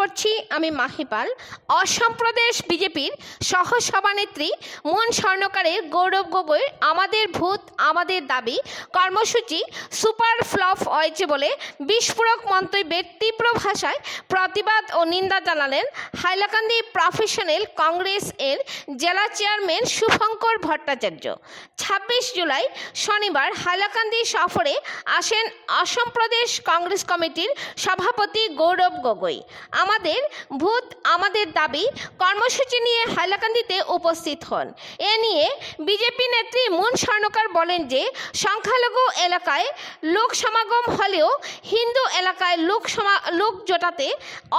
পড়ছি আমি মাহিপাল। অসম প্রদেশ বিজেপির সহসভানেত্রী মন স্বর্ণকারের গৌরব গগৈ আমাদের ভূত আমাদের দাবি কর্মসূচি সুপার ফ্লপ হয়েছে বলে বিস্ফোরক মন্তব্যের তীব্র ভাষায় প্রতিবাদ ও নিন্দা জানালেন হাইলাকান্দি প্রফেশনাল কংগ্রেস এর জেলা চেয়ারম্যান শুভঙ্কর ভট্টাচার্য। 26 জুলাই শনিবার হাইলাকান্দি সফরে আসেন অসম প্রদেশ কংগ্রেস কমিটির সভাপতি গৌরব গগৈ। আমাদের ভূত আমাদের দাবি কর্মসূচি নিয়ে হাইলাকান্দিতে উপস্থিত হন। এ নিয়ে বিজেপি নেত্রী মন স্বর্ণকার বলেন যে সংখ্যালঘু এলাকায় লোক সমাগম হলেও হিন্দু এলাকায় লোক জোটাতে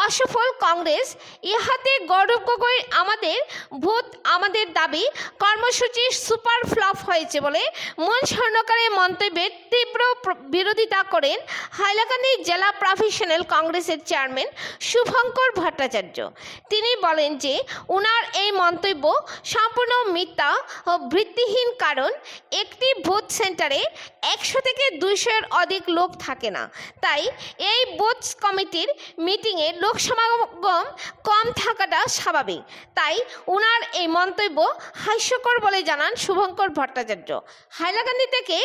অসফল কংগ্রেস। ইহাতে গৌরব গগৈ আমাদের ভূত আমাদের দাবি কর্মসূচি সুপার ফ্লপ হয়েছে বলে মন স্বর্ণকারের মন্তব্যের তীব্র বিরোধিতা করেন হাইলাকান্দি জেলা প্রফেশনাল কংগ্রেসের চেয়ারম্যান শুভঙ্কর ভট্টাচার্য। তিনি বলেন যে উনার এই মন্তব্য সম্পূর্ণ মিথ্যা ও ভিত্তিহীন, কারণ একটি বুথ সেন্টারে 100 থেকে 200-এর অধিক লোক থাকে না, তাই এই বুথ কমিটির মিটিংয়ে লোক সমাগম কম থাকাটা স্বাভাবিক। তাই উনার এই মন্তব্য হাস্যকর বলে জানান শুভঙ্কর ভট্টাচার্য। হাইলাকান্দি থেকে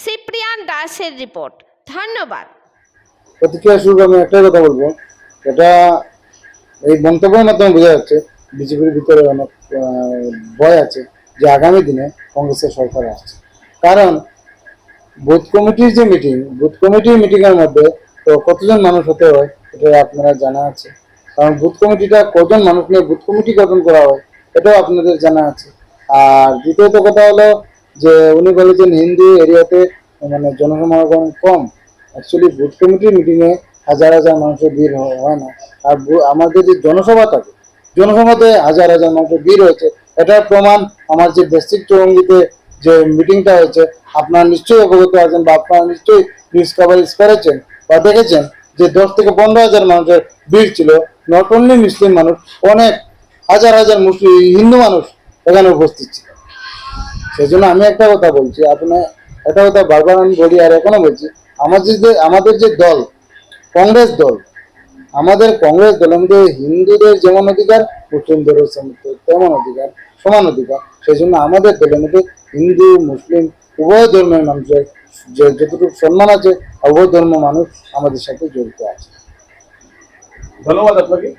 সিপ্রিয়ান দাসের রিপোর্ট। ধন্যবাদ। প্রতিক্রিয়া শুরু আমি একটাই কথা বলবো, এটা এই মন্তব্যের মাধ্যমে বোঝা যাচ্ছে বিজেপির ভিতরে অনেক ভয় আছে যে আগামী দিনে কংগ্রেসের সরকার আসছে। কারণ বুথ কমিটির যে বুথ কমিটির মিটিংয়ের মধ্যে তো কতজন মানুষ হতে হয় এটা আপনারা জানা আছে। কারণ বুথ কমিটিটা কজন মানুষ নিয়ে বুথ কমিটি গঠন করা হয় এটাও আপনাদের জানা আছে। আর দ্বিতীয়ত কথা হলো যে উনি বলেছেন হিন্দু এরিয়াতে মানে জনসমাগম কম। অ্যাকচুয়ালি বুথ কমিটির মিটিংয়ে হাজার হাজার মানুষের ভিড় হয় না। আর আমাদের যে জনসভা থাকে, জনসভাতে হাজার হাজার মানুষের ভিড় হয়েছে, এটার প্রমাণ আমার যে বেসিক চৌরঙ্গিতে যে মিটিংটা হয়েছে আপনারা নিশ্চয়ই অবগত আছেন বা আপনারা নিশ্চয়ই নিউজ কভারেজ করেছেন বা দেখেছেন যে 10 থেকে 15,000 মানুষের ভিড় ছিল। নট অনলি মুসলিম মানুষ, অনেক হাজার হাজার মুসলিম হিন্দু মানুষ এখানে উপস্থিত ছিল। সেই জন্য আমি একটা কথা বলছি, আপনার একটা কথা বারবার আমি বলি আর এখনো বলছি, আমাদের যে দল কংগ্রেস দল, আমাদের কংগ্রেস দলের মধ্যে হিন্দুদের যেমন অধিকার মুসলিমদেরও তেমন অধিকার, সমান অধিকার। সেই জন্য আমাদের দলের মধ্যে হিন্দু মুসলিম উভয় ধর্মের মানুষের যে যতটুকু সম্মান আছে উভয় ধর্ম মানুষ আমাদের সাথে জড়িত আছে। ধন্যবাদ আপনাকে।